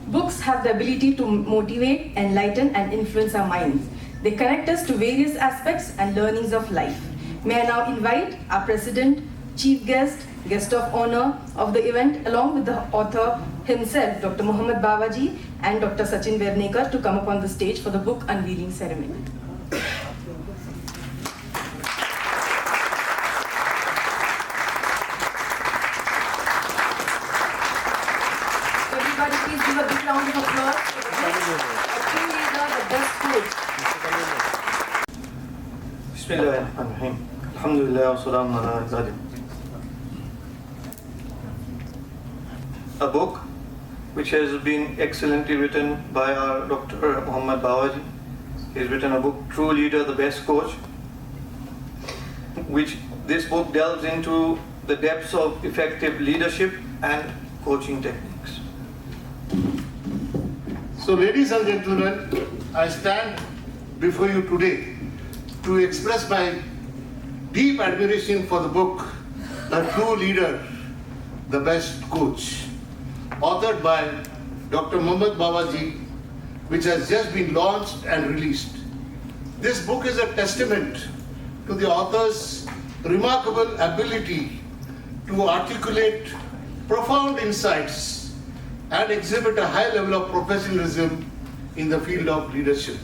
Books have the ability to motivate, enlighten, and influence our minds. They connect us to various aspects and learnings of life. May I now invite our President, Chief Guest, Guest of Honor of the event, along with the author himself, Dr. Mohammed Bawaji and Dr. Sachin Vernekar, to come up on the stage for the book unveiling ceremony. Everybody, please give a big round of applause for the best, a true leader, the best coach. Bismillahirrahmanirrahim. Alhamdulillah wa salamun ala ibadih. A book which has been excellently written by our Dr. Mohammed Bawaji. He has written a book, True Leader, the Best Coach, which this book delves into the depths of effective leadership and coaching techniques. So, ladies and gentlemen, I stand before you today to express my deep admiration for the book, A True Leader, the Best Coach, authored by Dr. Mohammed Bawaji, which has just been launched and released. This book is a testament to the author's remarkable ability to articulate profound insights and exhibit a high level of professionalism in the field of leadership.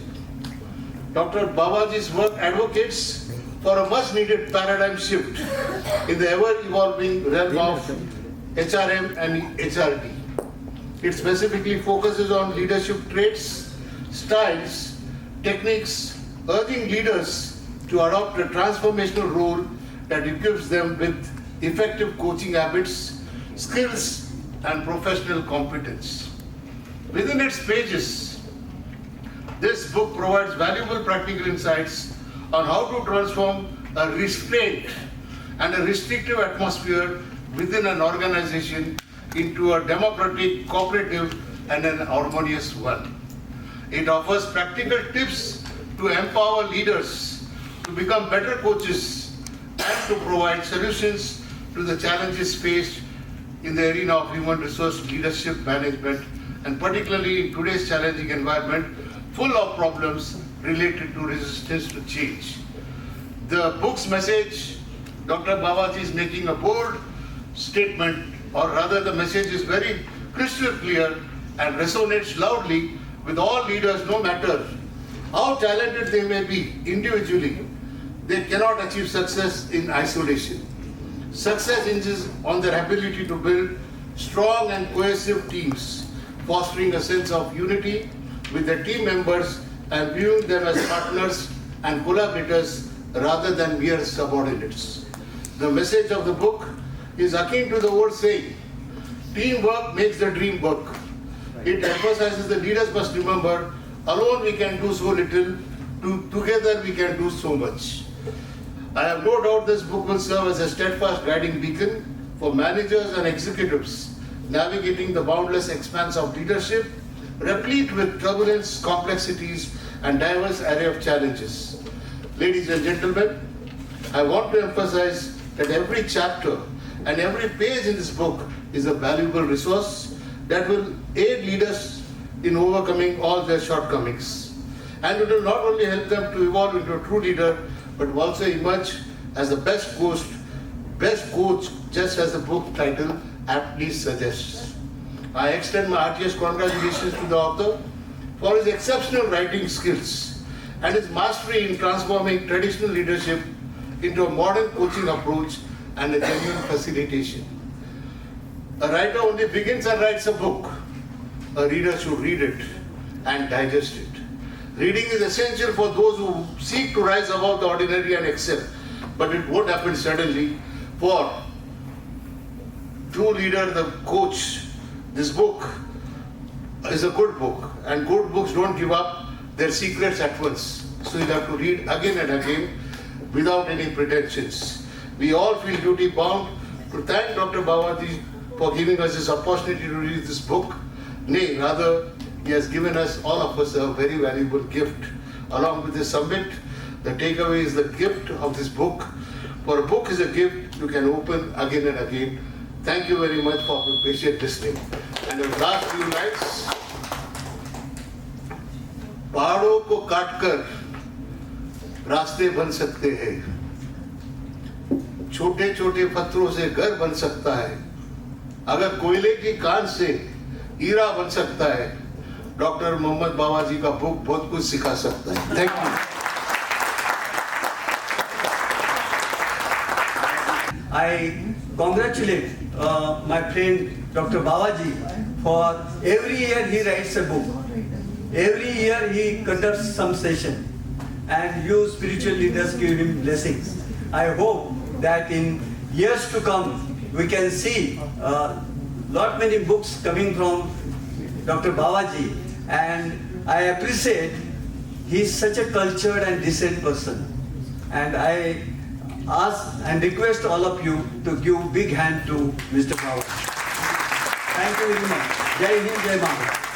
Dr. Bawaji's work advocates for a much-needed paradigm shift in the ever-evolving realm of HRM and HRD. It specifically focuses on leadership traits, styles, techniques, urging leaders to adopt a transformational role that equips them with effective coaching habits, skills, and professional competence. Within its pages, this book provides valuable practical insights on how to transform a restraint and a restrictive atmosphere within an organization into a democratic, cooperative, and an harmonious one. It offers practical tips to empower leaders to become better coaches and to provide solutions to the challenges faced in the arena of human resource leadership management, and particularly in today's challenging environment full of problems related to resistance to change. The book's message, Dr. Bawaji is making a bold statement, or rather the message is very crystal clear and resonates loudly with all leaders, no matter how talented they may be individually. They cannot achieve success in isolation. Success hinges on their ability to build strong and cohesive teams, fostering a sense of unity with their team members and viewing them as partners and collaborators rather than mere subordinates. The message of the book is akin to the old saying, teamwork makes the dream work. It emphasizes the leaders must remember, alone we can do so little, together we can do so much. I have no doubt this book will serve as a steadfast guiding beacon for managers and executives navigating the boundless expanse of leadership, replete with turbulence, complexities, and diverse array of challenges. Ladies and gentlemen, I want to emphasize that every chapter and every page in this book is a valuable resource that will aid leaders in overcoming all their shortcomings. And it will not only help them to evolve into a true leader, but will also emerge as the best coach, just as the book title aptly suggests. I extend my heartiest congratulations to the author for his exceptional writing skills and his mastery in transforming traditional leadership into a modern coaching approach and a genuine facilitation. A writer only begins and writes a book. A reader should read it and digest it. Reading is essential for those who seek to rise above the ordinary and excel, but it won't happen suddenly. For True Leader, the Coach, this book is a good book, and good books don't give up their secrets at once. So you have to read again and again without any pretensions. We all feel duty bound to thank Dr. Bawaji for giving us this opportunity to read this book. Nay, rather, he has given us, all of us, a very valuable gift. Along with this summit, the takeaway is the gift of this book. For a book is a gift you can open again and again. Thank you very much for your patient listening. And the last few lines, को काटकर रास्ते बन सकते हैं। छोटे छोटे पत्थरों से घर बन सकता है। अगर कोयले की कान से हीरा बन सकता है, डॉक्टर मोहम्मद बावाजी का बुक बहुत कुछ सिखा सकता है। Thank you. I congratulate my friend Dr. Bawaji for every year he writes a book. Every year he conducts some session and you spiritual leaders give him blessings. I hope that in years to come we can see lot many books coming from Dr. Bawaji, and I appreciate he is such a cultured and decent person, and I ask and request all of you to give big hand to Mr. Bawaji. Thank you very much. Jai Hind, Jai Bangla.